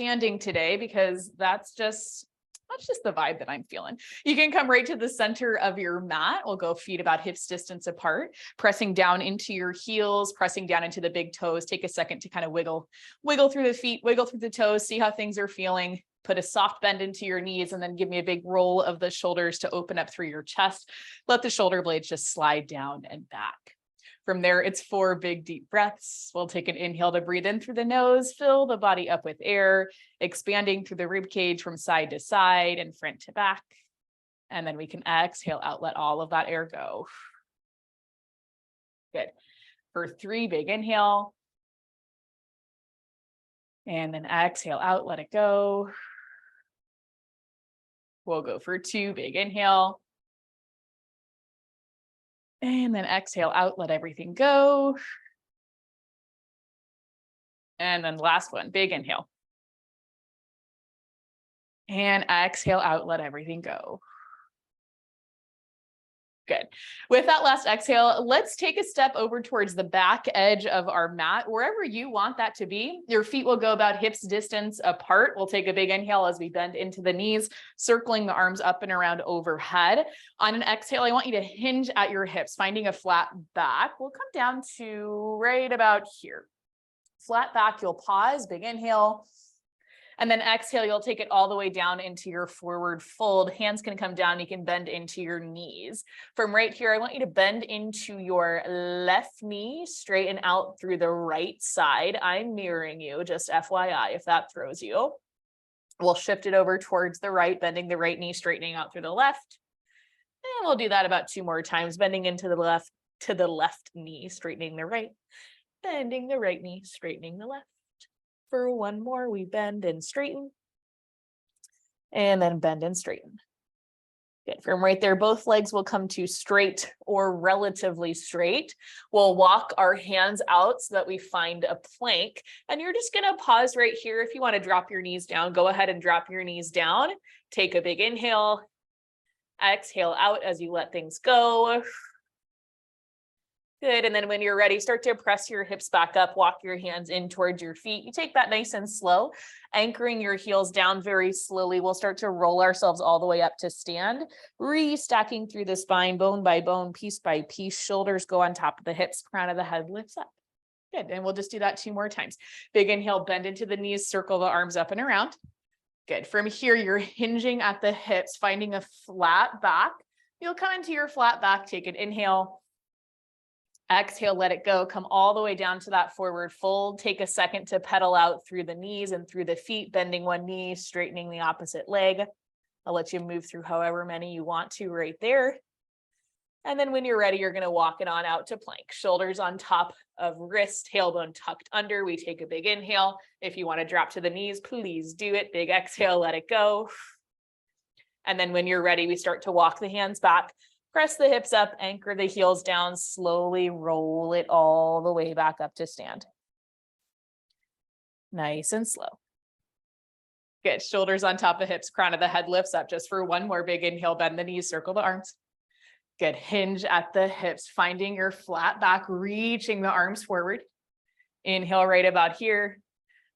standing today because that's just the vibe that I'm feeling. You can come right to the center of your mat. We'll go feet about hips distance apart, pressing down into your heels, pressing down into the big toes. Take a second to kind of wiggle through the feet, wiggle through the toes, see how things are feeling. Put a soft bend into your knees and then give me a big roll of the shoulders to open up through your chest. Let the shoulder blades just slide down and back. From there, it's 4 big deep breaths. We'll take an inhale to breathe in through the nose, fill the body up with air, expanding through the rib cage from side to side and front to back. And then we can exhale out, let all of that air go. Good. For 3, big inhale. And then exhale out, let it go. We'll go for 2, big inhale. And then exhale out, let everything go. And then last one, big inhale. And exhale out, let everything go. Good. With that last exhale, let's take a step over towards the back edge of our mat, wherever you want that to be. Your feet will go about hips distance apart. We'll take a big inhale as we bend into the knees, circling the arms up and around overhead. On an exhale, I want you to hinge at your hips, finding a flat back. We'll come down to right about here. Flat back, you'll pause, big inhale. And then exhale, you'll take it all the way down into your forward fold. Hands can come down. You can bend into your knees. From right here, I want you to bend into your left knee, straighten out through the right side. I'm mirroring you, just FYI, if that throws you. We'll shift it over towards the right, bending the right knee, straightening out through the left. And we'll do that about 2 more times, bending into the left knee, straightening the right, bending the right knee, straightening the left. For 1 more, we bend and straighten, and then bend and straighten. Good. From right there, both legs will come to straight or relatively straight. We'll walk our hands out so that we find a plank, and you're just going to pause right here. If you want to drop your knees down, go ahead and drop your knees down. Take a big inhale, exhale out as you let things go. Good. And then when you're ready, start to press your hips back up, walk your hands in towards your feet. You take that nice and slow, anchoring your heels down very slowly. We'll start to roll ourselves all the way up to stand, restacking through the spine, bone by bone, piece by piece. Shoulders go on top of the hips, crown of the head lifts up. Good. And we'll just do that 2 more times. Big inhale, bend into the knees, circle the arms up and around. Good. From here, you're hinging at the hips, finding a flat back. You'll come into your flat back, take an inhale. Exhale, let it go. Come all the way down to that forward fold. Take a second to pedal out through the knees and through the feet, bending one knee, straightening the opposite leg. I'll let you move through however many you want to right there. And then when you're ready, you're going to walk it on out to plank. Shoulders on top of wrist, tailbone tucked under. We take a big inhale. If you want to drop to the knees, please do it. Big exhale, let it go. And then when you're ready, we start to walk the hands back. Press the hips up, anchor the heels down, slowly roll it all the way back up to stand. Nice and slow. Good. Shoulders on top of hips, crown of the head lifts up. Just for 1 more big inhale, bend the knees, circle the arms. Good. Hinge at the hips, finding your flat back, reaching the arms forward. Inhale right about here.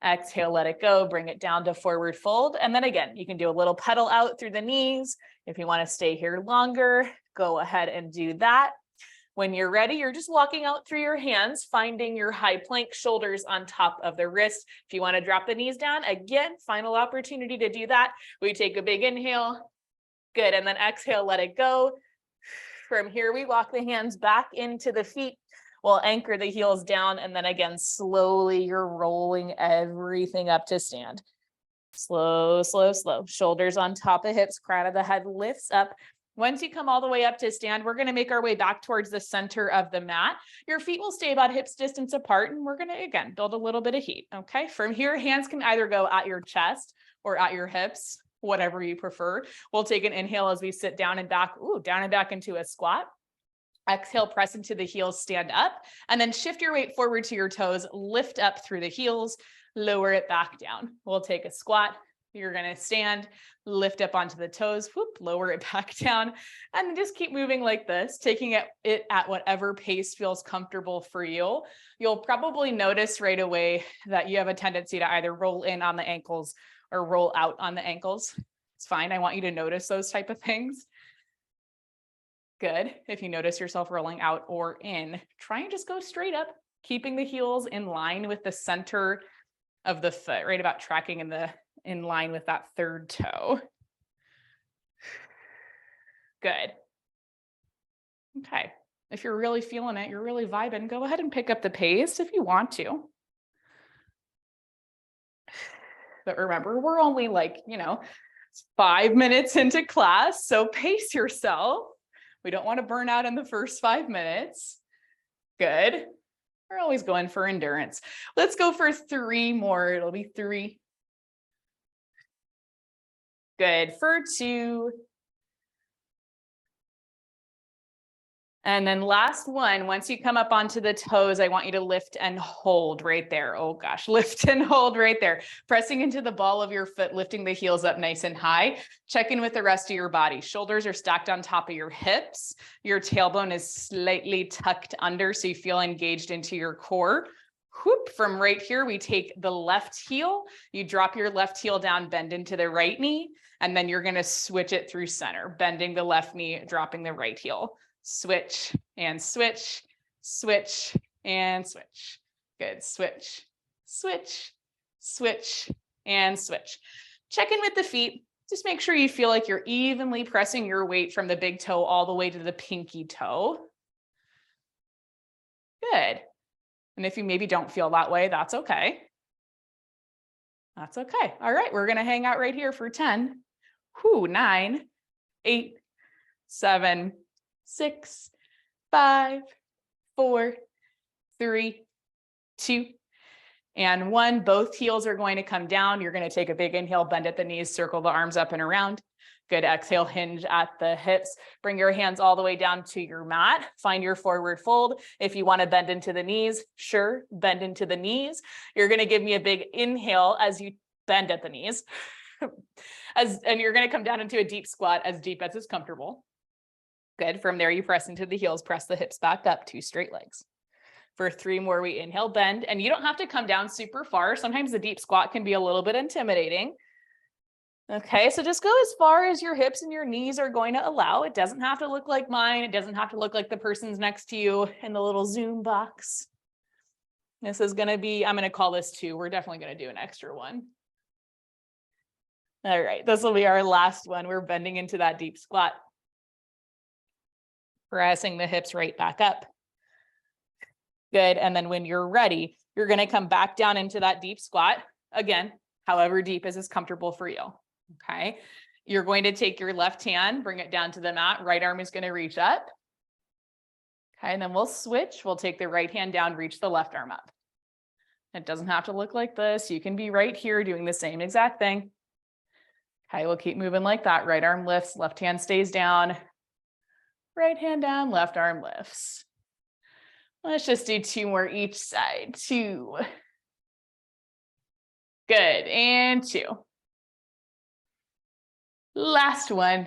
Exhale, let it go. Bring it down to forward fold. And then again, you can do a little pedal out through the knees. If you want to stay here longer, go ahead and do that. When you're ready, you're just walking out through your hands, finding your high plank, shoulders on top of the wrist. If you want to drop the knees down, again, final opportunity to do that. We take a big inhale. Good. And then exhale, let it go. From here, we walk the hands back into the feet. We'll anchor the heels down. And then again, slowly you're rolling everything up to stand. Slow, slow, slow. Shoulders on top of hips, crown of the head lifts up. Once you come all the way up to stand, we're going to make our way back towards the center of the mat. Your feet will stay about hips distance apart, and we're going to, again, build a little bit of heat. Okay. From here, hands can either go at your chest or at your hips, whatever you prefer. We'll take an inhale as we sit down and back, down and back into a squat. Exhale, press into the heels, stand up, and then shift your weight forward to your toes, lift up through the heels, lower it back down. We'll take a squat, You're going to stand, lift up onto the toes, whoop, lower it back down, and just keep moving like this, taking it at whatever pace feels comfortable for you. You'll probably notice right away that you have a tendency to either roll in on the ankles or roll out on the ankles. It's fine. I want you to notice those type of things. Good. If you notice yourself rolling out or in, try and just go straight up, keeping the heels in line with the center of the foot, right about tracking in line with that third toe. Good. Okay. If you're really feeling it, you're really vibing, go ahead and pick up the pace if you want to. But remember, we're only 5 minutes into class, so pace yourself. We don't want to burn out in the first 5 minutes. Good. We're always going for endurance. Let's go for 3 more. It'll be 3. Good. For 2. And then last one, once you come up onto the toes, I want you to lift and hold right there. Oh gosh, lift and hold right there. Pressing into the ball of your foot, lifting the heels up nice and high. Check in with the rest of your body. Shoulders are stacked on top of your hips. Your tailbone is slightly tucked under, so you feel engaged into your core. Whoop, from right here, we take the left heel. You drop your left heel down, bend into the right knee, and then you're gonna switch it through center, bending the left knee, dropping the right heel. Switch and switch, switch and switch. Good. Switch, switch, switch, and switch. Check in with the feet. Just make sure you feel like you're evenly pressing your weight from the big toe all the way to the pinky toe. Good. And if you maybe don't feel that way, that's okay. That's okay. All right. We're going to hang out right here for 10, 9, 8, 7, 6, 5, 4, 3, 2, and 1. Both heels are going to come down. You're going to take a big inhale, bend at the knees, circle the arms up and around. Good. Exhale, hinge at the hips. Bring your hands all the way down to your mat. Find your forward fold. If you want to bend into the knees, sure, bend into the knees. You're going to give me a big inhale as you bend at the knees. And you're going to come down into a deep squat, as deep as is comfortable. Good. From there, you press into the heels, press the hips back up, 2 straight legs. For 3 more, we inhale, bend, and you don't have to come down super far. Sometimes the deep squat can be a little bit intimidating. Okay, so just go as far as your hips and your knees are going to allow. It doesn't have to look like mine. It doesn't have to look like the person's next to you in the little Zoom box. This is going to be, I'm going to call this 2. We're definitely going to do an extra one. All right, this will be our last one. We're bending into that deep squat. Pressing the hips right back up. Good. And then when you're ready, you're going to come back down into that deep squat. Again, however deep is comfortable for you. Okay. You're going to take your left hand, bring it down to the mat. Right arm is going to reach up. Okay. And then we'll switch. We'll take the right hand down, reach the left arm up. It doesn't have to look like this. You can be right here doing the same exact thing. Okay. We'll keep moving like that. Right arm lifts, left hand stays down. Right hand down, left arm lifts. Let's just do 2 more each side. 2. Good. And 2. Last one.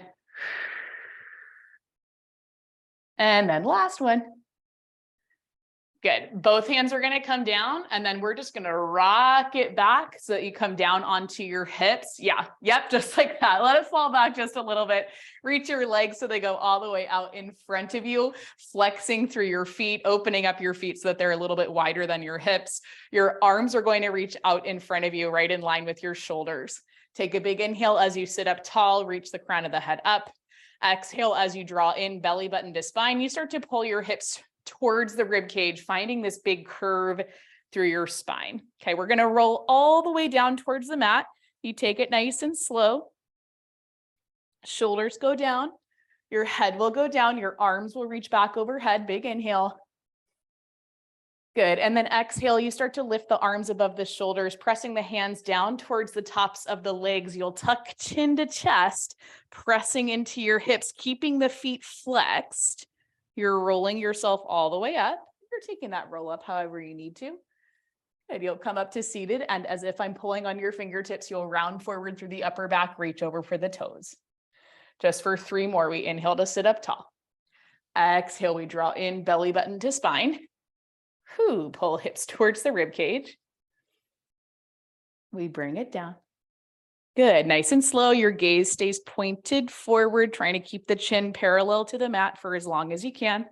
And then last one. Good. Both hands are going to come down, and then we're just going to rock it back so that you come down onto your hips. Yeah. Yep. Just like that. Let it fall back just a little bit. Reach your legs so they go all the way out in front of you, flexing through your feet, opening up your feet so that they're a little bit wider than your hips. Your arms are going to reach out in front of you, right in line with your shoulders. Take a big inhale as you sit up tall, reach the crown of the head up. Exhale as you draw in, belly button to spine. You start to pull your hips towards the rib cage, finding this big curve through your spine. Okay, we're going to roll all the way down towards the mat. You take it nice and slow. Shoulders go down. Your head will go down. Your arms will reach back overhead. Big inhale. Good. And then exhale, you start to lift the arms above the shoulders, pressing the hands down towards the tops of the legs. You'll tuck chin to chest, pressing into your hips, keeping the feet flexed. You're rolling yourself all the way up. You're taking that roll up however you need to. Good. You'll come up to seated, and as if I'm pulling on your fingertips, you'll round forward through the upper back, reach over for the toes. Just for 3 more, we inhale to sit up tall. Exhale, we draw in, belly button to spine. Pull hips towards the rib cage. We bring it down. Good. Nice and slow. Your gaze stays pointed forward, trying to keep the chin parallel to the mat for as long as you can.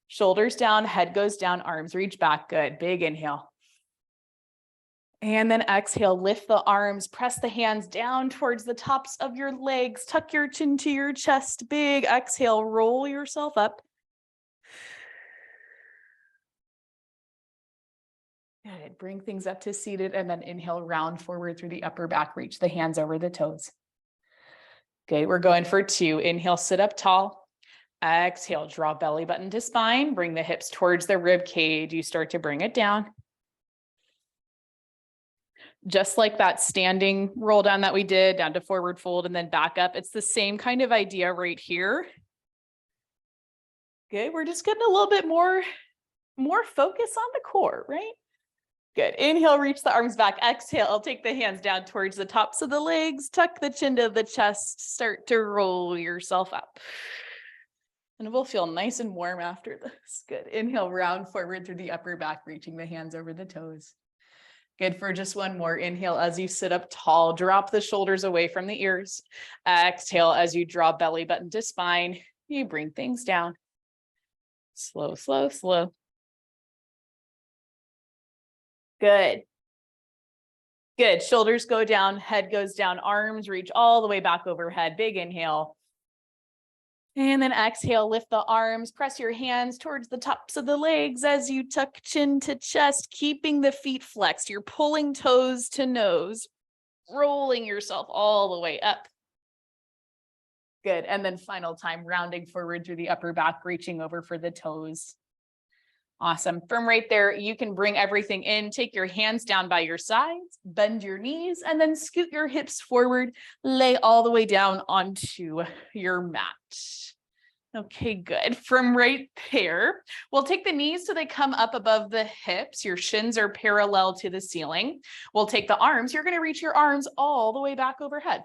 Shoulders down, head goes down, arms reach back. Good. Big inhale. And then exhale, lift the arms, press the hands down towards the tops of your legs, tuck your chin to your chest. Big exhale, roll yourself up. Good. Bring things up to seated, and then inhale, round forward through the upper back, reach the hands over the toes. Good. We're going for 2. Inhale, sit up tall. Exhale, draw belly button to spine. Bring the hips towards the rib cage. You start to bring it down. Just like that standing roll down that we did, down to forward fold and then back up. It's the same kind of idea right here. Good. We're just getting a little bit more focus on the core, right? Good. Inhale, reach the arms back. Exhale, take the hands down towards the tops of the legs, tuck the chin to the chest, start to roll yourself up. And we'll feel nice and warm after this. Good. Inhale, round forward through the upper back, reaching the hands over the toes. Good. For just 1 more. Inhale as you sit up tall, drop the shoulders away from the ears. Exhale as you draw belly button to spine. You bring things down. Slow, slow, slow. Good. Good. Shoulders go down, head goes down, arms reach all the way back overhead. Big inhale. And then exhale, lift the arms, press your hands towards the tops of the legs as you tuck chin to chest, keeping the feet flexed. You're pulling toes to nose, rolling yourself all the way up. Good. And then final time, rounding forward through the upper back, reaching over for the toes. Awesome. From right there, you can bring everything in, take your hands down by your sides, bend your knees, and then scoot your hips forward, lay all the way down onto your mat. Okay, good. From right there, we'll take the knees so they come up above the hips. Your shins are parallel to the ceiling. We'll take the arms. You're going to reach your arms all the way back overhead,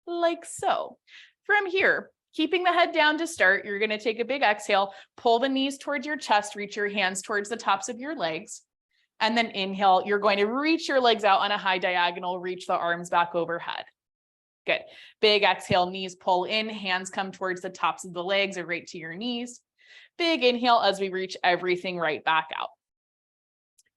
like so. From here, keeping the head down to start, you're going to take a big exhale, pull the knees towards your chest, reach your hands towards the tops of your legs, and then inhale. You're going to reach your legs out on a high diagonal, reach the arms back overhead. Good. Big exhale, knees pull in, hands come towards the tops of the legs or right to your knees. Big inhale as we reach everything right back out.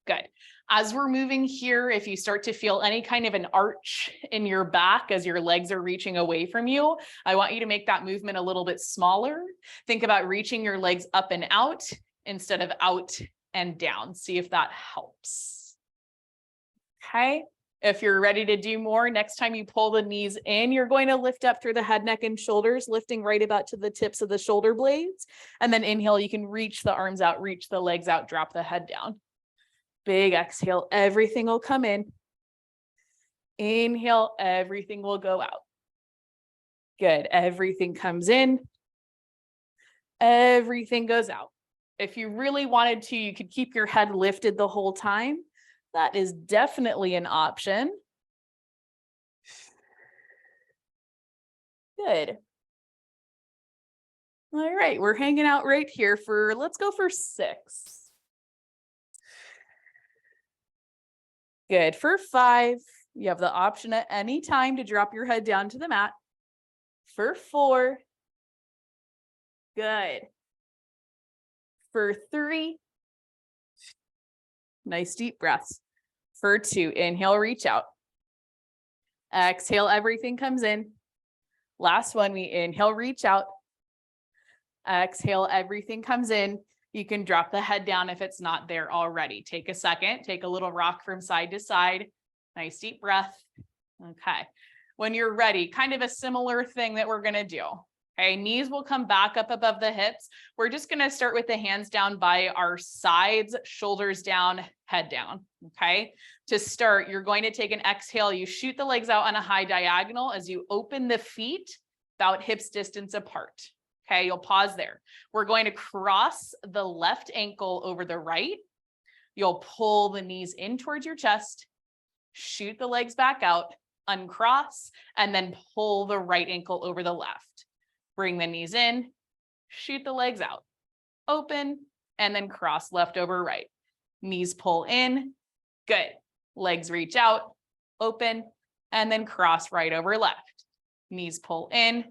Good. As we're moving here, if you start to feel any kind of an arch in your back as your legs are reaching away from you, I want you to make that movement a little bit smaller. Think about reaching your legs up and out instead of out and down. See if that helps. Okay. If you're ready to do more, next time you pull the knees in, you're going to lift up through the head, neck, and shoulders, lifting right about to the tips of the shoulder blades. And then inhale, you can reach the arms out, reach the legs out, drop the head down. Big exhale, everything will come in. Inhale, everything will go out. Good. Everything comes in. Everything goes out. If you really wanted to, you could keep your head lifted the whole time. That is definitely an option. Good. All right, we're hanging out right here for, let's go for 6. Good. For 5, you have the option at any time to drop your head down to the mat. For 4, good. For 3, nice deep breaths. For 2, inhale, reach out. Exhale, everything comes in. Last one, we inhale, reach out. Exhale, everything comes in. You can drop the head down if it's not there already. Take a second, take a little rock from side to side. Nice deep breath. Okay. When you're ready, kind of a similar thing that we're going to do. Okay, knees will come back up above the hips. We're just going to start with the hands down by our sides, shoulders down, head down. Okay, to start, you're going to take an exhale. You shoot the legs out on a high diagonal as you open the feet about hips distance apart. Okay, you'll pause there. We're going to cross the left ankle over the right. You'll pull the knees in towards your chest, shoot the legs back out, uncross, and then pull the right ankle over the left. Bring the knees in, shoot the legs out, open, and then cross left over right. Knees pull in, good. Legs reach out, open, and then cross right over left. Knees pull in,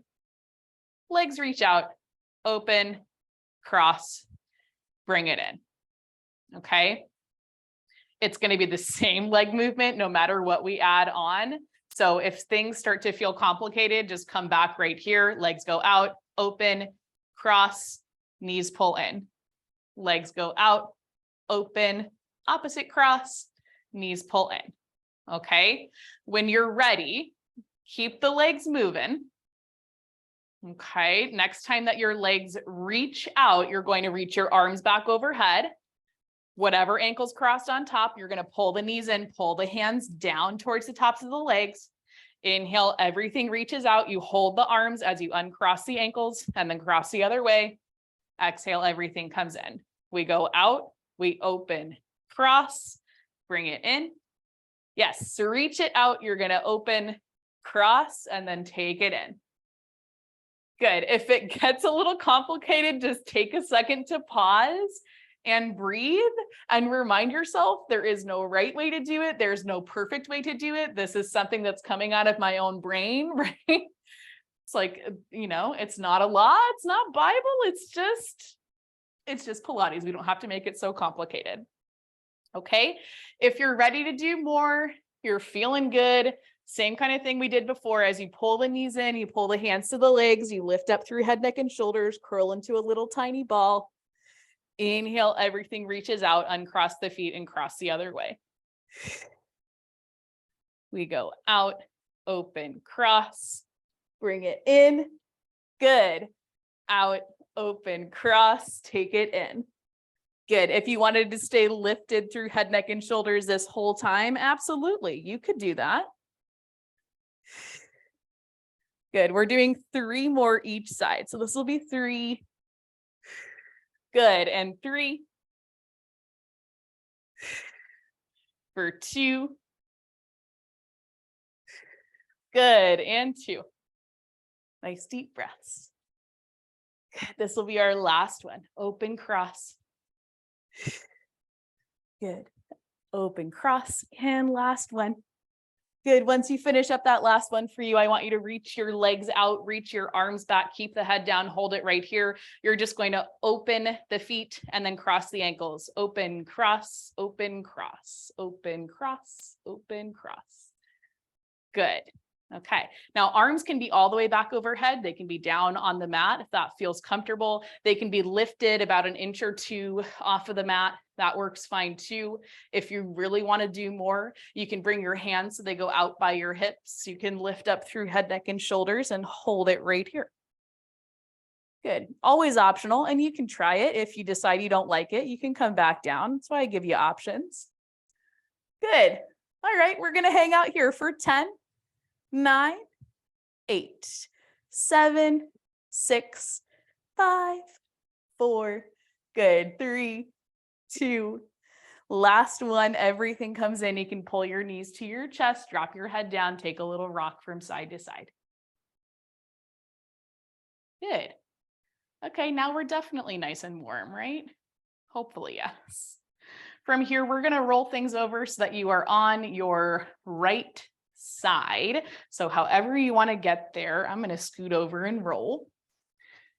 legs reach out, open, cross, bring it in. Okay. It's going to be the same leg movement no matter what we add on. So if things start to feel complicated, just come back right here. Legs go out, open, cross, knees pull in. Legs go out, open, opposite cross, knees pull in. Okay. When you're ready, keep the legs moving. Okay. Next time that your legs reach out, you're going to reach your arms back overhead. Whatever ankles crossed on top, you're going to pull the knees in, pull the hands down towards the tops of the legs. Inhale, everything reaches out. You hold the arms as you uncross the ankles and then cross the other way. Exhale, everything comes in. We go out, we open, cross, bring it in. Yes, so reach it out. You're going to open, cross, and then take it in. Good. If it gets a little complicated, just take a second to pause and breathe and remind yourself there is no right way to do it. There's no perfect way to do it. This is something that's coming out of my own brain, right? It's like, you know, it's not a law. It's not Bible. It's just Pilates. We don't have to make it so complicated. Okay. If you're ready to do more, you're feeling good. Same kind of thing we did before. As you pull the knees in, you pull the hands to the legs, you lift up through head, neck, and shoulders, curl into a little tiny ball. Inhale, everything reaches out, uncross the feet and cross the other way. We go out, open, cross, bring it in. Good. Out, open, cross, take it in. Good. If you wanted to stay lifted through head, neck, and shoulders this whole time, absolutely, you could do that. Good. We're doing 3 more each side. So this will be 3. Good. And 3. For 2. Good. And 2. Nice deep breaths. Good. This will be our last one. Open, cross. Good. Open, cross, and last one. Good. Once you finish up that last one for you, I want you to reach your legs out, reach your arms back, keep the head down, hold it right here. You're just going to open the feet and then cross the ankles. Open, cross, open, cross, open, cross, open, cross. Good. Okay. Now arms can be all the way back overhead. They can be down on the mat if that feels comfortable. They can be lifted about an inch or 2 off of the mat. That works fine too. If you really want to do more, you can bring your hands so they go out by your hips. You can lift up through head, neck, and shoulders and hold it right here. Good. Always optional, and you can try it. If you decide you don't like it, you can come back down. That's why I give you options. Good. All right, we're going to hang out here for 10, 9, 8, 7, 6, 5, 4. Good. 3, 2. Last one. Everything comes in. You can pull your knees to your chest, drop your head down, take a little rock from side to side. Good. Okay, now we're definitely nice and warm, right? Hopefully, yes. From here, we're going to roll things over so that you are on your right side. So however you want to get there, I'm going to scoot over and roll.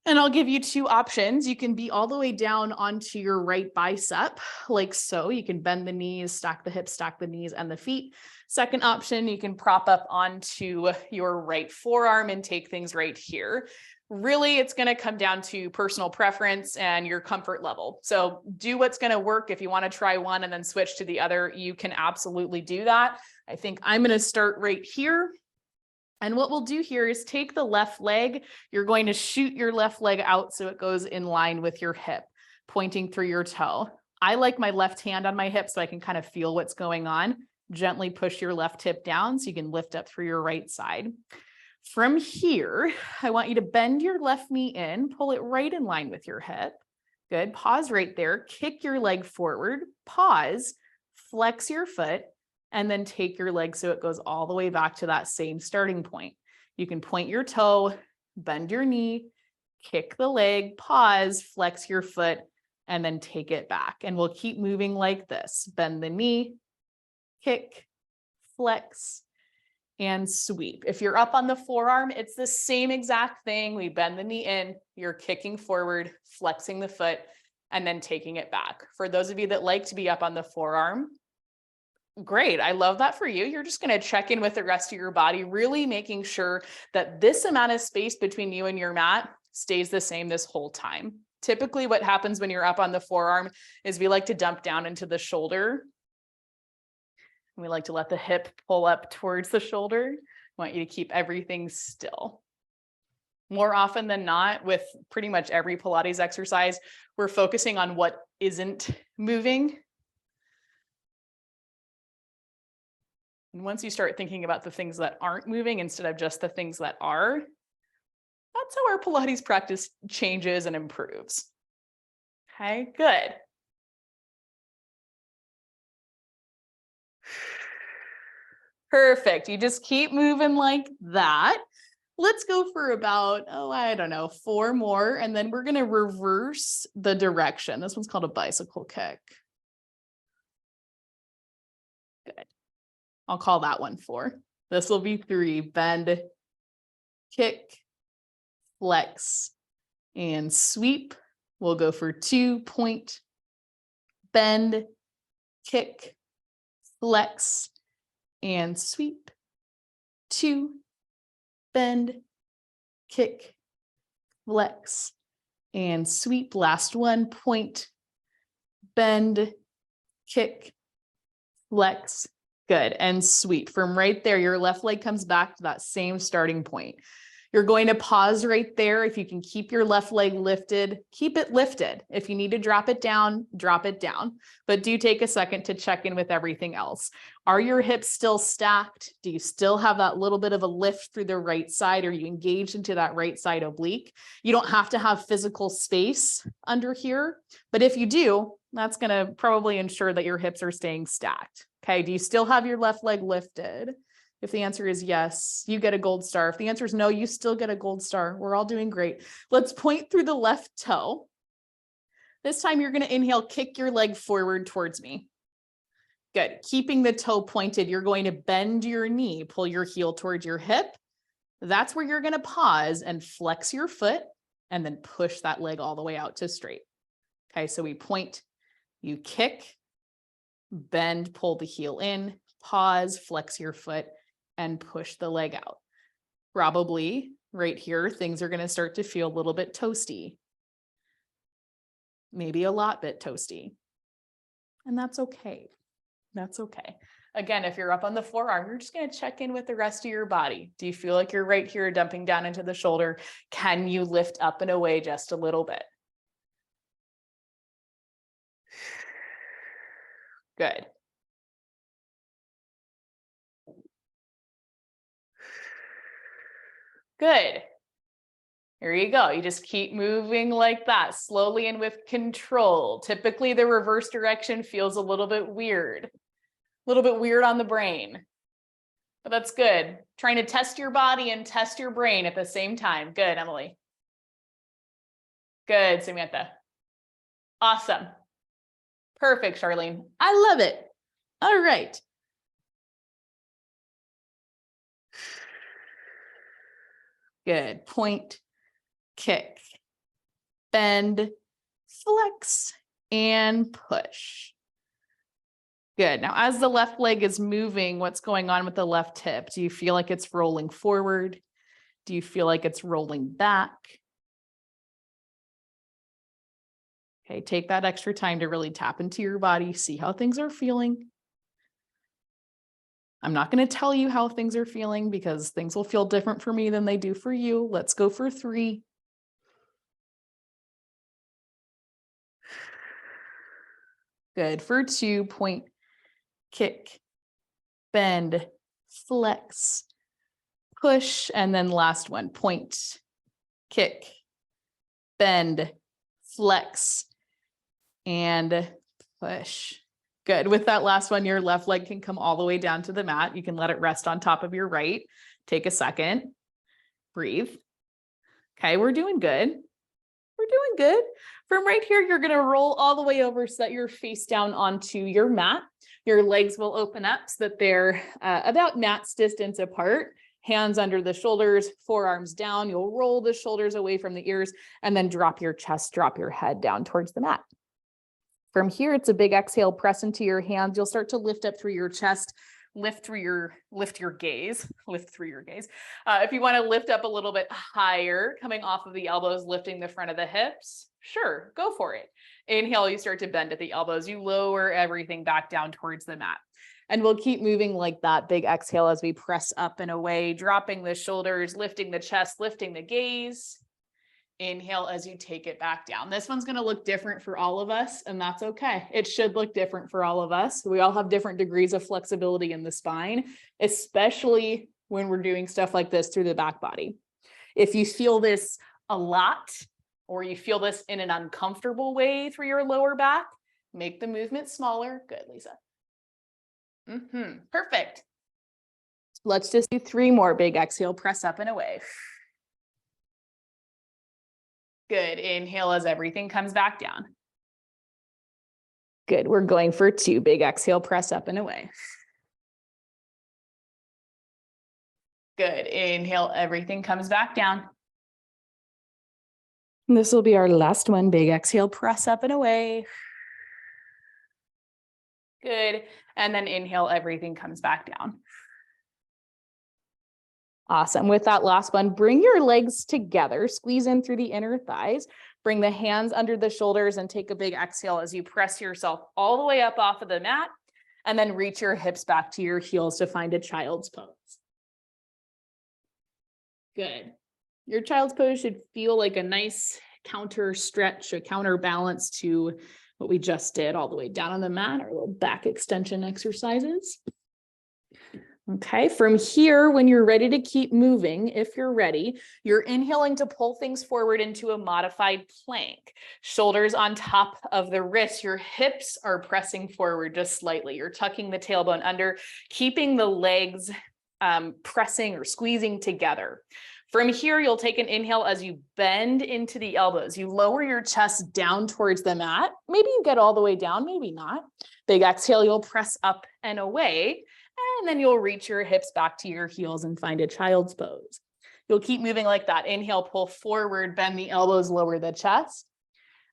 And I'll give you 2 options. You can be all the way down onto your right bicep, like so. You can bend the knees, stack the hips, stack the knees and the feet. Second option, you can prop up onto your right forearm and take things right here. Really, it's going to come down to personal preference and your comfort level. So do what's going to work. If you want to try one and then switch to the other, you can absolutely do that. I think I'm going to start right here. And what we'll do here is take the left leg. You're going to shoot your left leg out so it goes in line with your hip, pointing through your toe. I like my left hand on my hip so I can kind of feel what's going on. Gently push your left hip down so you can lift up through your right side. From here, I want you to bend your left knee in, pull it right in line with your hip. Good. Pause right there. Kick your leg forward, pause, flex your foot, and then take your leg so it goes all the way back to that same starting point. You can point your toe, bend your knee, kick the leg, pause, flex your foot, and then take it back. And we'll keep moving like this. Bend the knee, kick, flex, and sweep. If you're up on the forearm, it's the same exact thing. We bend the knee in, you're kicking forward, flexing the foot, and then taking it back. For those of you that like to be up on the forearm, great. I love that for you. You're just going to check in with the rest of your body, really making sure that this amount of space between you and your mat stays the same this whole time. Typically, what happens when you're up on the forearm is we like to dump down into the shoulder. We like to let the hip pull up towards the shoulder. I want you to keep everything still. More often than not, with pretty much every Pilates exercise, we're focusing on what isn't moving. And once you start thinking about the things that aren't moving instead of just the things that are, that's how our Pilates practice changes and improves. Okay, good. Perfect. You just keep moving like that. Let's go for about, I don't know, 4 more, and then we're going to reverse the direction. This one's called a bicycle kick. Good. I'll call that one 4. This will be 3. Bend, kick, flex, and sweep. We'll go for 2. Point, bend, kick, flex, and sweep. 2, bend, kick, flex, and sweep. Last one. Point, bend, kick, flex. Good. And sweep. From right there, your left leg comes back to that same starting point. You're going to pause right there. If you can keep your left leg lifted, keep it lifted. If you need to drop it down, but do take a second to check in with everything else. Are your hips still stacked? Do you still have that little bit of a lift through the right side? Are you engaged into that right side oblique? You don't have to have physical space under here, but if you do, that's going to probably ensure that your hips are staying stacked. Okay. Do you still have your left leg lifted? If the answer is yes, you get a gold star. If the answer is no, you still get a gold star. We're all doing great. Let's point through the left toe. This time you're going to inhale, kick your leg forward towards me. Good. Keeping the toe pointed, you're going to bend your knee, pull your heel towards your hip. That's where you're going to pause and flex your foot and then push that leg all the way out to straight. Okay, so we point, you kick, bend, pull the heel in, pause, flex your foot, and push the leg out. Probably right here, things are going to start to feel a little bit toasty. Maybe a lot bit toasty. And that's okay. That's okay. Again, if you're up on the forearm, you're just going to check in with the rest of your body. Do you feel like you're right here dumping down into the shoulder? Can you lift up and away just a little bit? Good. Good. Here you go. You just keep moving like that, slowly and with control. Typically, the reverse direction feels a little bit weird on the brain, but that's good. Trying to test your body and test your brain at the same time. Good, Emily. Good, Samantha. Awesome. Perfect, Charlene. I love it. All right. Good. Point, kick, bend, flex, and push. Good. Now, as the left leg is moving, what's going on with the left hip? Do you feel like it's rolling forward? Do you feel like it's rolling back? Okay, take that extra time to really tap into your body, see how things are feeling. I'm not going to tell you how things are feeling because things will feel different for me than they do for you. Let's go for 3. Good. For 2, point, kick, bend, flex, push, and then last one, point, kick, bend, flex, and push. Good. With that last one, your left leg can come all the way down to the mat. You can let it rest on top of your right. Take a second, breathe. Okay, we're doing good. We're doing good. From right here, you're going to roll all the way over so that you're face down onto your mat. Your legs will open up so that they're about mat's distance apart. Hands under the shoulders, forearms down. You'll roll the shoulders away from the ears and then drop your chest, drop your head down towards the mat. From here, it's a big exhale, press into your hands. You'll start to lift up through your chest, lift your gaze. If you want to lift up a little bit higher, coming off of the elbows, lifting the front of the hips, sure, go for it. Inhale, you start to bend at the elbows. You lower everything back down towards the mat. And we'll keep moving like that. Big exhale as we press up and away, dropping the shoulders, lifting the chest, lifting the gaze. Inhale as you take it back down. This one's going to look different for all of us, and that's okay. It should look different for all of us. We all have different degrees of flexibility in the spine, especially when we're doing stuff like this through the back body. If you feel this a lot, or you feel this in an uncomfortable way through your lower back, make the movement smaller. Good, Lisa. Perfect. Let's just do 3 more. Big exhale, press up and away. Good. Inhale as everything comes back down. Good. We're going for 2. Big exhale, press up and away. Good. Inhale, everything comes back down. And this will be our last one. Big exhale, press up and away. Good. And then inhale, everything comes back down. Awesome. With that last one, bring your legs together, squeeze in through the inner thighs, bring the hands under the shoulders and take a big exhale as you press yourself all the way up off of the mat, and then reach your hips back to your heels to find a child's pose. Good. Your child's pose should feel like a nice counter stretch, a counterbalance to what we just did all the way down on the mat, our little back extension exercises. Okay, from here, when you're ready to keep moving, if you're ready, you're inhaling to pull things forward into a modified plank. Shoulders on top of the wrists, your hips are pressing forward just slightly. You're tucking the tailbone under, keeping the legs pressing or squeezing together. From here, you'll take an inhale as you bend into the elbows. You lower your chest down towards the mat. Maybe you get all the way down, maybe not. Big exhale, you'll press up and away. And then you'll reach your hips back to your heels and find a child's pose. You'll keep moving like that. Inhale, pull forward, bend the elbows, lower the chest.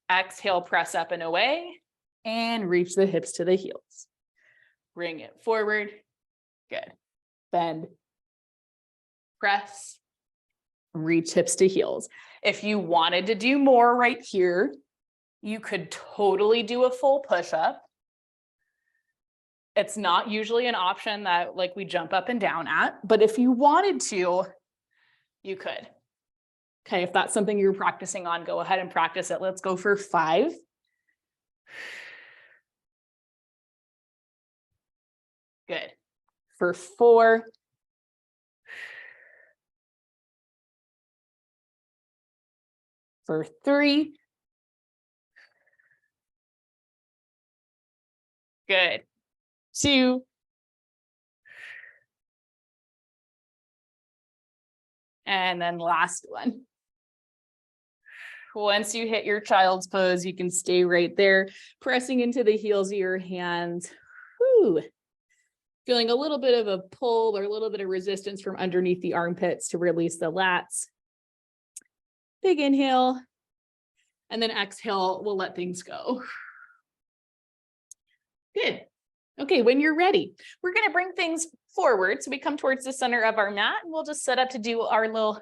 Exhale, press up and away, and reach the hips to the heels. Bring it forward. Good. Bend. Press. Reach hips to heels. If you wanted to do more right here, you could totally do a full push-up. It's not usually an option that like we jump up and down at, but if you wanted to, you could. Okay, if that's something you're practicing on, go ahead and practice it. Let's go for 5. Good. For 4. For 3. Good. 2. And then last one. Once you hit your child's pose, you can stay right there, pressing into the heels of your hands. Whew. Feeling a little bit of a pull or a little bit of resistance from underneath the armpits to release the lats. Big inhale. And then exhale, we'll let things go. Good. Okay, when you're ready, we're going to bring things forward. So we come towards the center of our mat and we'll just set up to do our little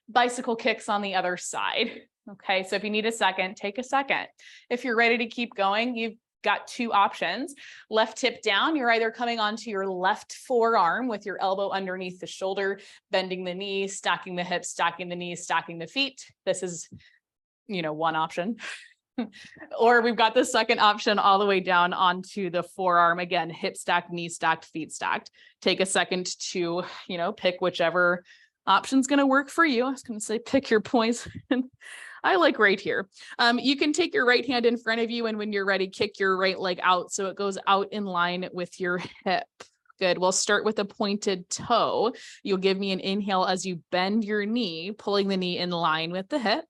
bicycle kicks on the other side. Okay, so if you need a second, take a second. If you're ready to keep going, you've got 2 options. Left hip down, you're either coming onto your left forearm with your elbow underneath the shoulder, bending the knee, stacking the hips, stacking the knees, stacking the feet. This is, one option. Or we've got the second option all the way down onto the forearm. Again, hip stacked, knee stacked, feet stacked. Take a second to, pick whichever option's going to work for you. I was going to say, pick your poison. I like right here. You can take your right hand in front of you, and when you're ready, kick your right leg out so it goes out in line with your hip. Good. We'll start with a pointed toe. You'll give me an inhale as you bend your knee, pulling the knee in line with the hip.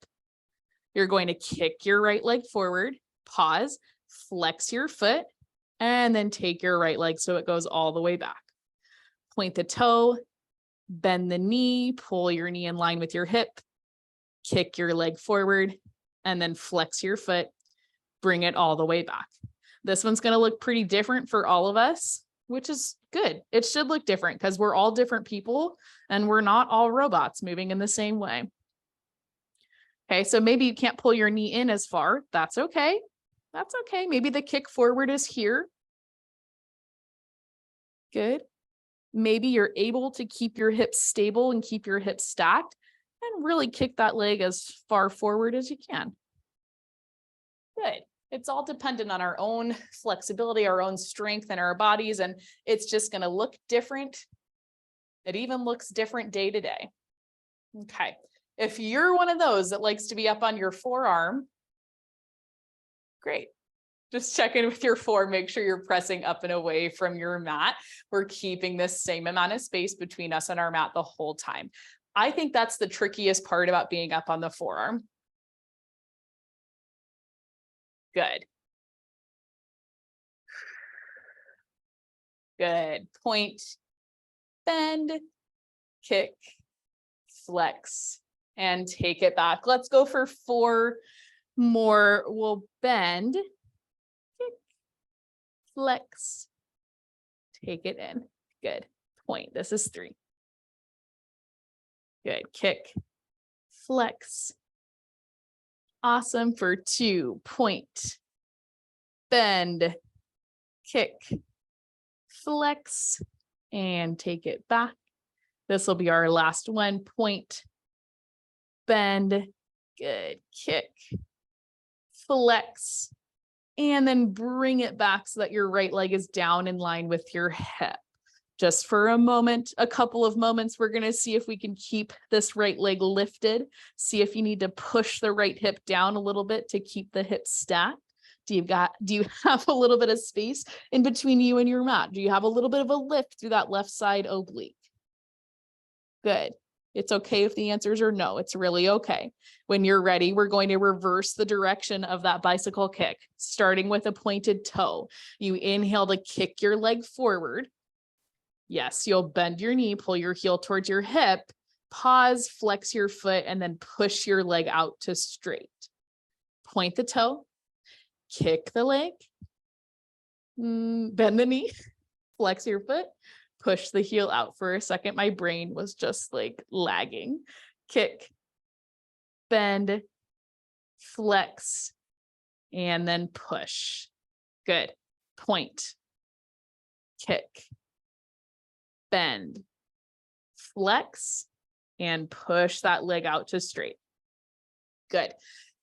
You're going to kick your right leg forward, pause, flex your foot, and then take your right leg so it goes all the way back. Point the toe, bend the knee, pull your knee in line with your hip, kick your leg forward, and then flex your foot, bring it all the way back. This one's going to look pretty different for all of us, which is good. It should look different because we're all different people and we're not all robots moving in the same way. Okay, so maybe you can't pull your knee in as far. That's okay. That's okay. Maybe the kick forward is here. Good. Maybe you're able to keep your hips stable and keep your hips stacked and really kick that leg as far forward as you can. Good. It's all dependent on our own flexibility, our own strength in our bodies, and it's just going to look different. It even looks different day to day. Okay. If you're one of those that likes to be up on your forearm, great. Just check in with your form, make sure you're pressing up and away from your mat. We're keeping this same amount of space between us and our mat the whole time. I think that's the trickiest part about being up on the forearm. Good. Good. Point, bend, kick, flex, and take it back. Let's go for 4 more. We'll bend, kick, flex, take it in. Good. Point. This is 3. Good. Kick, flex. Awesome. For 2. Point, bend, kick, flex, and take it back. This will be our last one. Point, bend, good, kick, flex, and then bring it back so that your right leg is down in line with your hip. Just for a moment, a couple of moments, we're going to see if we can keep this right leg lifted. See if you need to push the right hip down a little bit to keep the hip stacked. Do you have a little bit of space in between you and your mat? Do you have a little bit of a lift through that left side oblique? Good. It's okay if the answers are no. It's really okay. When you're ready, we're going to reverse the direction of that bicycle kick, starting with a pointed toe. You inhale to kick your leg forward. Yes, you'll bend your knee, pull your heel towards your hip, pause, flex your foot, and then push your leg out to straight. Point the toe, kick the leg, bend the knee, flex your foot, push the heel out. For a second, my brain was just like lagging. Kick, bend, flex, and then push. Good. Point, kick, bend, flex, and push that leg out to straight. Good.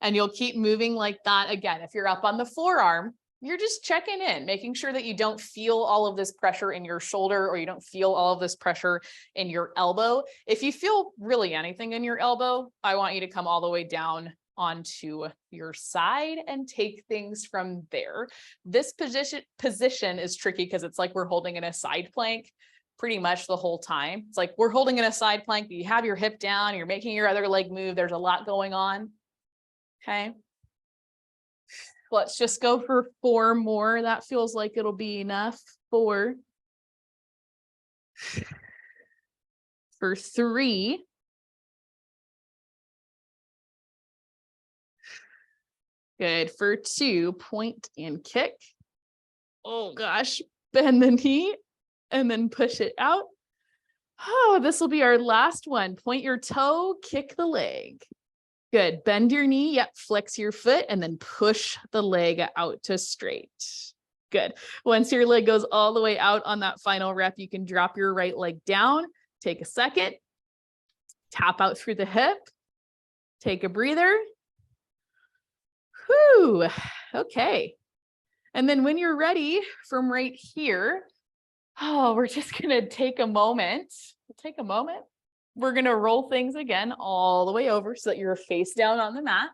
And you'll keep moving like that. Again, if you're up on the forearm, you're just checking in, making sure that you don't feel all of this pressure in your shoulder or you don't feel all of this pressure in your elbow. If you feel really anything in your elbow, I want you to come all the way down onto your side and take things from there. This position is tricky because it's like we're holding in a side plank pretty much the whole time. It's like we're holding in a side plank, but you have your hip down, you're making your other leg move. There's a lot going on. Okay. Let's just go for 4 more. That feels like it'll be enough. 4. For 3. Good. For 2, point and kick. Oh gosh, bend the knee and then push it out. Oh, this will be our last one. Point your toe, kick the leg. Good. Bend your knee. Yep. Flex your foot and then push the leg out to straight. Good. Once your leg goes all the way out on that final rep, you can drop your right leg down. Take a second. Tap out through the hip. Take a breather. Whew. Okay. And then when you're ready from right here, we're just going to take a moment. We'll take a moment. We're going to roll things again all the way over so that you're face down on the mat.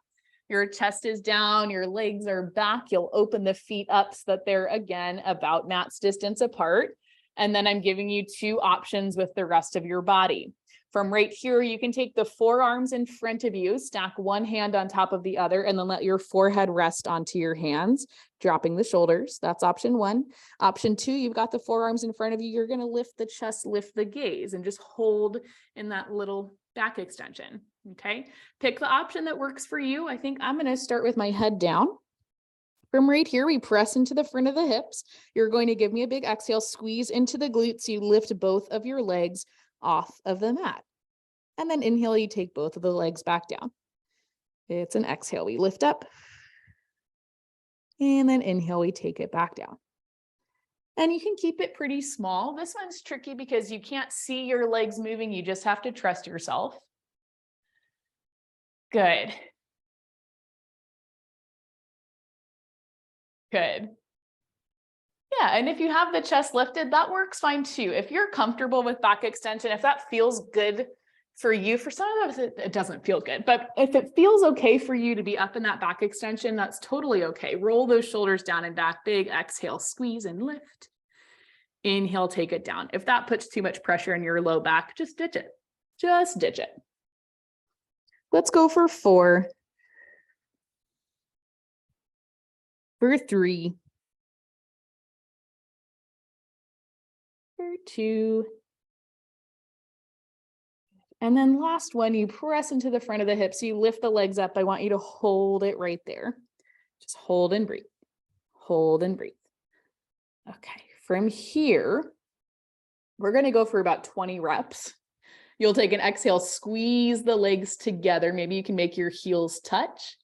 Your chest is down, your legs are back. You'll open the feet up so that they're again about mat's distance apart. And then I'm giving you two options with the rest of your body. From right here, you can take the forearms in front of you, stack one hand on top of the other, and then let your forehead rest onto your hands, dropping the shoulders. That's option one. Option two, you've got the forearms in front of you. You're going to lift the chest, lift the gaze, and just hold in that little back extension. Okay. Pick the option that works for you. I think I'm going to start with my head down. From right here, we press into the front of the hips. You're going to give me a big exhale, squeeze into the glutes. You lift both of your legs off of the mat. And then inhale, you take both of the legs back down. It's an exhale, we lift up. And then inhale, we take it back down. And you can keep it pretty small. This one's tricky because you can't see your legs moving. You just have to trust yourself. Good. Good. Yeah, and if you have the chest lifted, that works fine too. If you're comfortable with back extension, if that feels good for you, for some of us, it doesn't feel good, but if it feels okay for you to be up in that back extension, that's totally okay. Roll those shoulders down and back, big exhale, squeeze and lift. Inhale, take it down. If that puts too much pressure in your low back, just ditch it. Just ditch it. Let's go for 4, for 3, for 2, and then last one, you press into the front of the hips, you lift the legs up. I want you to hold it right there. Just hold and breathe. Hold and breathe. Okay, from here, we're going to go for about 20 reps. You'll take an exhale, squeeze the legs together. Maybe you can make your heels touch.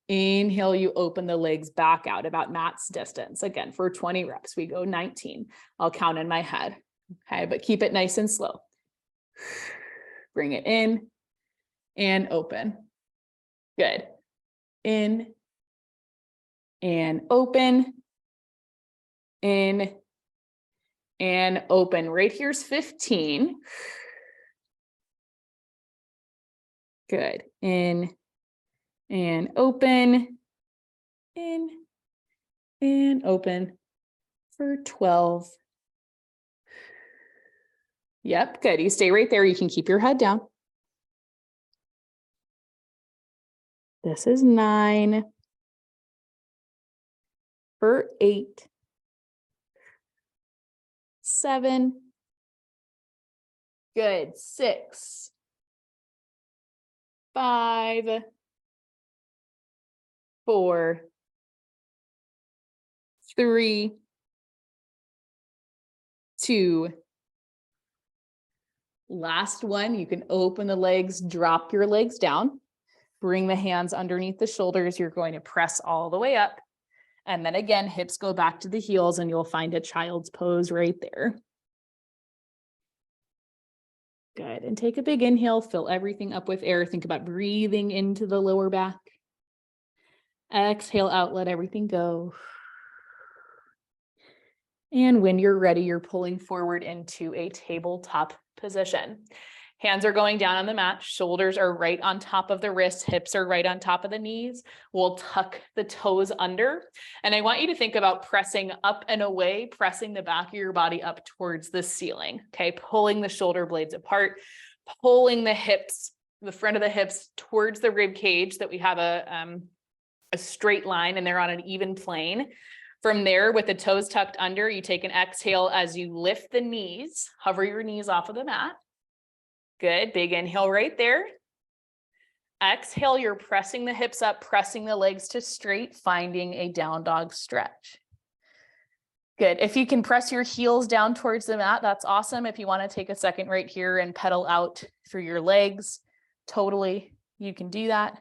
Inhale, you open the legs back out about mat's distance. Again, for 20 reps, we go 19. I'll count in my head. Okay, but keep it nice and slow. Bring it in and open. Good. In and open. In and open. Right here's 15. Good. In and open. In and open for 12. Yep, good. You stay right there. You can keep your head down. This is 9. For 8. 7. Good. 6. 5. 4. 3. 2. Last one, you can open the legs, drop your legs down, bring the hands underneath the shoulders. You're going to press all the way up. And then again, hips go back to the heels and you'll find a child's pose right there. Good. And take a big inhale, fill everything up with air. Think about breathing into the lower back. Exhale out, let everything go. And when you're ready, you're pulling forward into a tabletop position. Hands are going down on the mat. Shoulders are right on top of the wrists. Hips are right on top of the knees. We'll tuck the toes under. And I want you to think about pressing up and away, pressing the back of your body up towards the ceiling. Okay, pulling the shoulder blades apart, pulling the hips, the front of the hips towards the rib cage, that we have a straight line and they're on an even plane. From there, with the toes tucked under, you take an exhale as you lift the knees, hover your knees off of the mat. Good, big inhale right there. Exhale, you're pressing the hips up, pressing the legs to straight, finding a down dog stretch. Good, if you can press your heels down towards the mat, that's awesome. If you want to take a second right here and pedal out through your legs, totally, you can do that.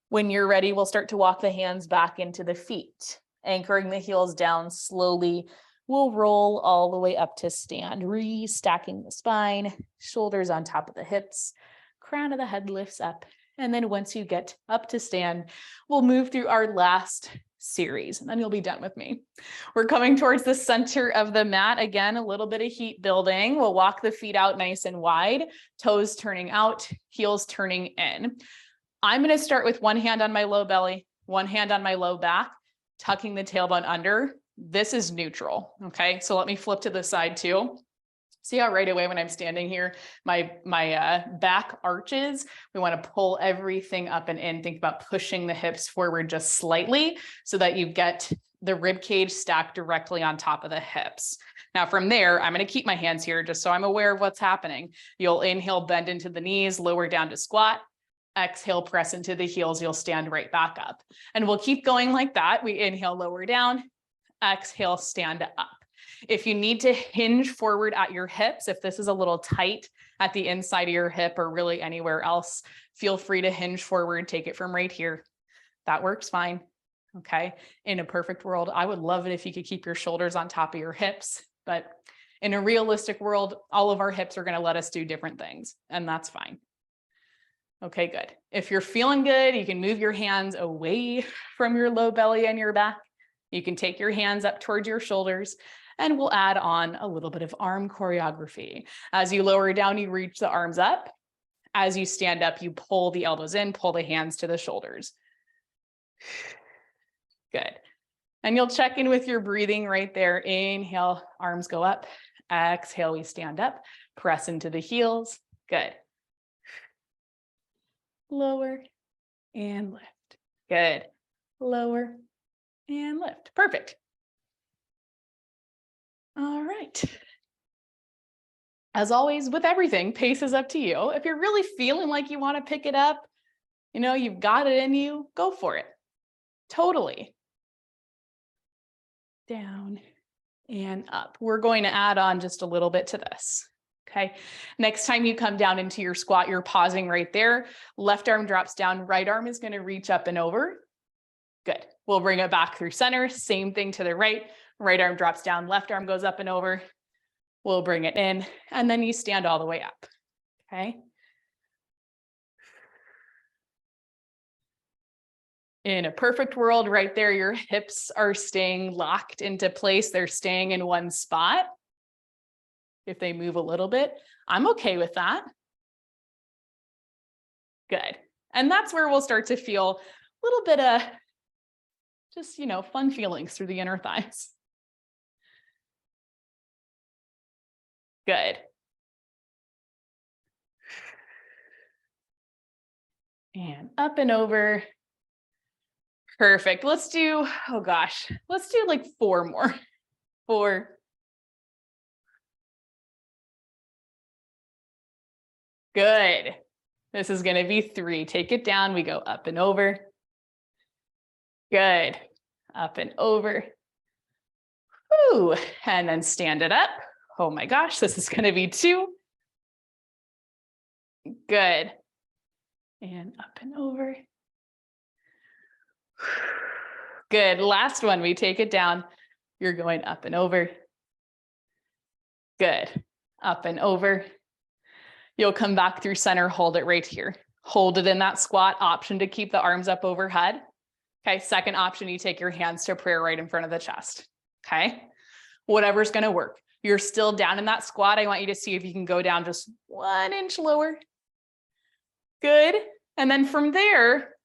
When you're ready, we'll start to walk the hands back into the feet. Anchoring the heels down slowly, we'll roll all the way up to stand, restacking the spine, shoulders on top of the hips, crown of the head lifts up. And then once you get up to stand, we'll move through our last series, and then you'll be done with me. We're coming towards the center of the mat. Again, a little bit of heat building. We'll walk the feet out nice and wide, toes turning out, heels turning in. I'm going to start with one hand on my low belly, one hand on my low back, tucking the tailbone under. This is neutral. Okay. So let me flip to the side too. See how right away when I'm standing here, my back arches, we want to pull everything up and in. Think about pushing the hips forward just slightly so that you get the rib cage stacked directly on top of the hips. Now from there, I'm going to keep my hands here just so I'm aware of what's happening. You'll inhale, bend into the knees, lower down to squat. Exhale, press into the heels. You'll stand right back up. And we'll keep going like that. We inhale, lower down. Exhale, stand up. If you need to hinge forward at your hips, if this is a little tight at the inside of your hip or really anywhere else, feel free to hinge forward. Take it from right here. That works fine. Okay. In a perfect world, I would love it if you could keep your shoulders on top of your hips, but in a realistic world, all of our hips are going to let us do different things, and that's fine. Okay, good. If you're feeling good, you can move your hands away from your low belly and your back. You can take your hands up towards your shoulders, and we'll add on a little bit of arm choreography. As you lower down, you reach the arms up. As you stand up, you pull the elbows in, pull the hands to the shoulders. Good. And you'll check in with your breathing right there. Inhale, arms go up. Exhale, we stand up, press into the heels. Good. Lower and lift. Good. Lower and lift. Perfect. All right. As always, with everything, pace is up to you. If you're really feeling like you want to pick it up, you've got it in you, go for it. Totally. Down and up. We're going to add on just a little bit to this. Okay. Next time you come down into your squat, you're pausing right there. Left arm drops down. Right arm is going to reach up and over. Good. We'll bring it back through center. Same thing to the right. Right arm drops down. Left arm goes up and over. We'll bring it in. And then you stand all the way up. Okay. In a perfect world right there, your hips are staying locked into place. They're staying in one spot. If they move a little bit, I'm okay with that. Good. And that's where we'll start to feel a little bit of just, fun feelings through the inner thighs. Good. And up and over. Perfect. Let's do like 4 more. 4. Good. This is going to be 3. Take it down. We go up and over. Good. Up and over. Woo. And then stand it up. Oh my gosh, this is going to be 2. Good. And up and over. Good. Last one. We take it down. You're going up and over. Good. Up and over. You'll come back through center. Hold it right here. Hold it in that squat. Option to keep the arms up overhead. Okay. Second option, you take your hands to prayer right in front of the chest. Okay. Whatever's going to work. You're still down in that squat. I want you to see if you can go down just 1 inch lower. Good. And then from there,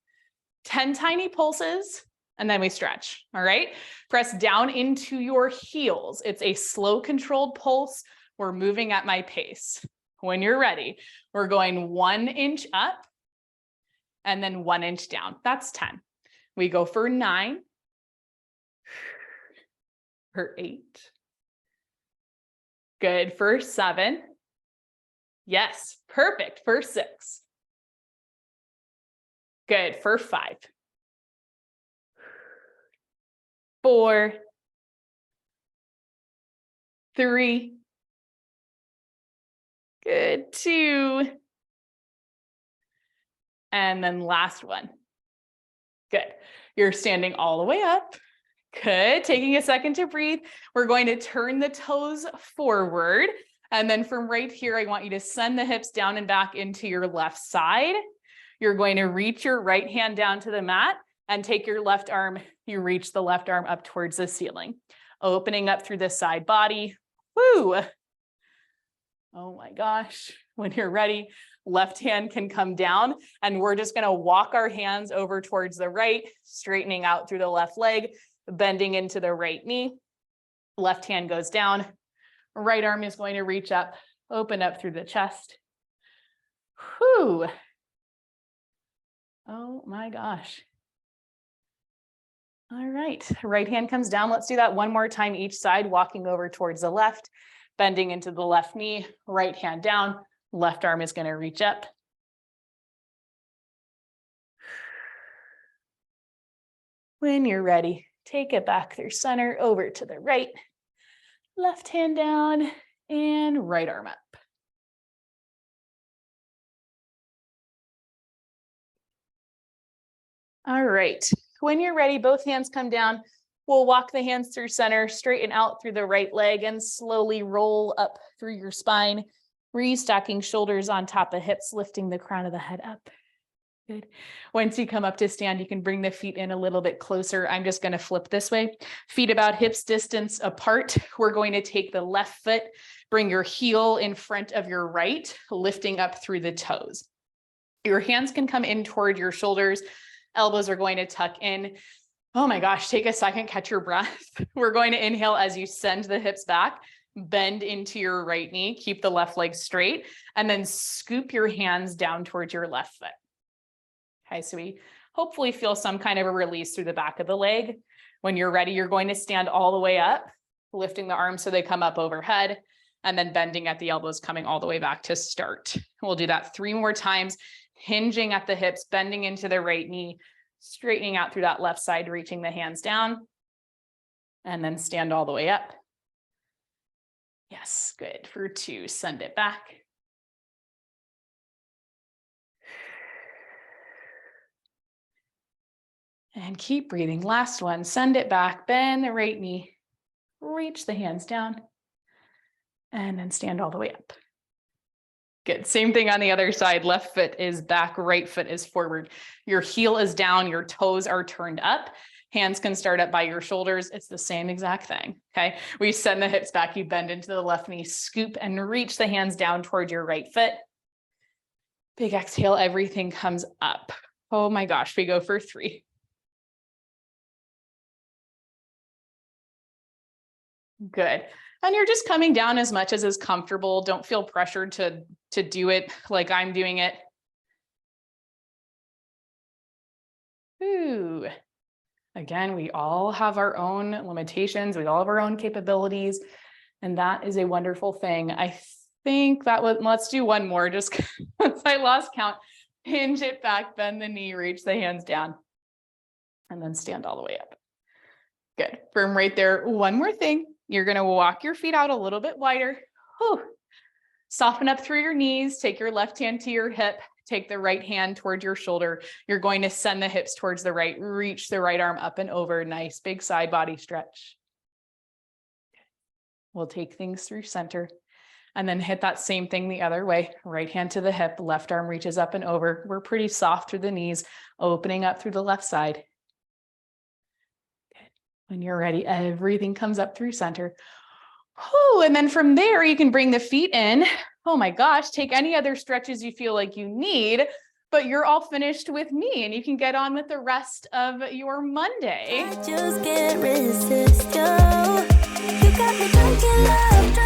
10 tiny pulses, and then we stretch. All right. Press down into your heels. It's a slow, controlled pulse. We're moving at my pace. When you're ready, we're going 1 inch up and then 1 inch down. That's 10. We go for 9, for 8. Good. For 7. Yes. Perfect. For 6. Good. For 5. 4. 3. Good. 2. And then last one. Good. You're standing all the way up. Good. Taking a second to breathe. We're going to turn the toes forward. And then from right here, I want you to send the hips down and back into your left side. You're going to reach your right hand down to the mat and take your left arm, you reach the left arm up towards the ceiling, opening up through the side body. Woo! Oh my gosh. When you're ready, left hand can come down, and we're just going to walk our hands over towards the right, straightening out through the left leg, bending into the right knee. Left hand goes down. Right arm is going to reach up, open up through the chest. Whew. Oh my gosh. All right, right hand comes down. Let's do that one more time each side, walking over towards the left, bending into the left knee, right hand down, left arm is going to reach up. When you're ready, take it back through center, over to the right, left hand down, and right arm up. All right, when you're ready, both hands come down. We'll walk the hands through center, straighten out through the right leg, and slowly roll up through your spine, restacking shoulders on top of hips, lifting the crown of the head up. Good. Once you come up to stand, you can bring the feet in a little bit closer. I'm just going to flip this way. Feet about hips distance apart. We're going to take the left foot, bring your heel in front of your right, lifting up through the toes. Your hands can come in toward your shoulders. Elbows are going to tuck in. Oh my gosh, take a second, catch your breath. We're going to inhale as you send the hips back, bend into your right knee, keep the left leg straight, and then scoop your hands down towards your left foot. Okay, so we hopefully feel some kind of a release through the back of the leg. When you're ready, you're going to stand all the way up, lifting the arms so they come up overhead, and then bending at the elbows, coming all the way back to start. We'll do that 3 more times, hinging at the hips, bending into the right knee, straightening out through that left side, reaching the hands down, and then stand all the way up. Yes, good. For 2, send it back. And keep breathing. Last one, send it back, bend the right knee, reach the hands down, and then stand all the way up. Good. Same thing on the other side. Left foot is back, right foot is forward. Your heel is down, your toes are turned up. Hands can start up by your shoulders. It's the same exact thing. Okay. We send the hips back, you bend into the left knee, scoop and reach the hands down toward your right foot. Big exhale, everything comes up. Oh my gosh, we go for 3. Good. And you're just coming down as much as is comfortable. Don't feel pressured to do it like I'm doing it. Ooh. Again, we all have our own limitations. We all have our own capabilities. And that is a wonderful thing. I think that was, let's do one more just because I lost count. Hinge it back, bend the knee, reach the hands down, and then stand all the way up. Good. Firm right there. One more thing. You're going to walk your feet out a little bit wider. Whew. Soften up through your knees. Take your left hand to your hip. Take the right hand towards your shoulder. You're going to send the hips towards the right. Reach the right arm up and over. Nice big side body stretch. We'll take things through center and then hit that same thing the other way. Right hand to the hip. Left arm reaches up and over. We're pretty soft through the knees, opening up through the left side. When you're ready, everything comes up through center. Oh, and then from there, you can bring the feet in. Oh my gosh, take any other stretches you feel like you need, but you're all finished with me and you can get on with the rest of your Monday. I just can't resist you. You got me drinking love,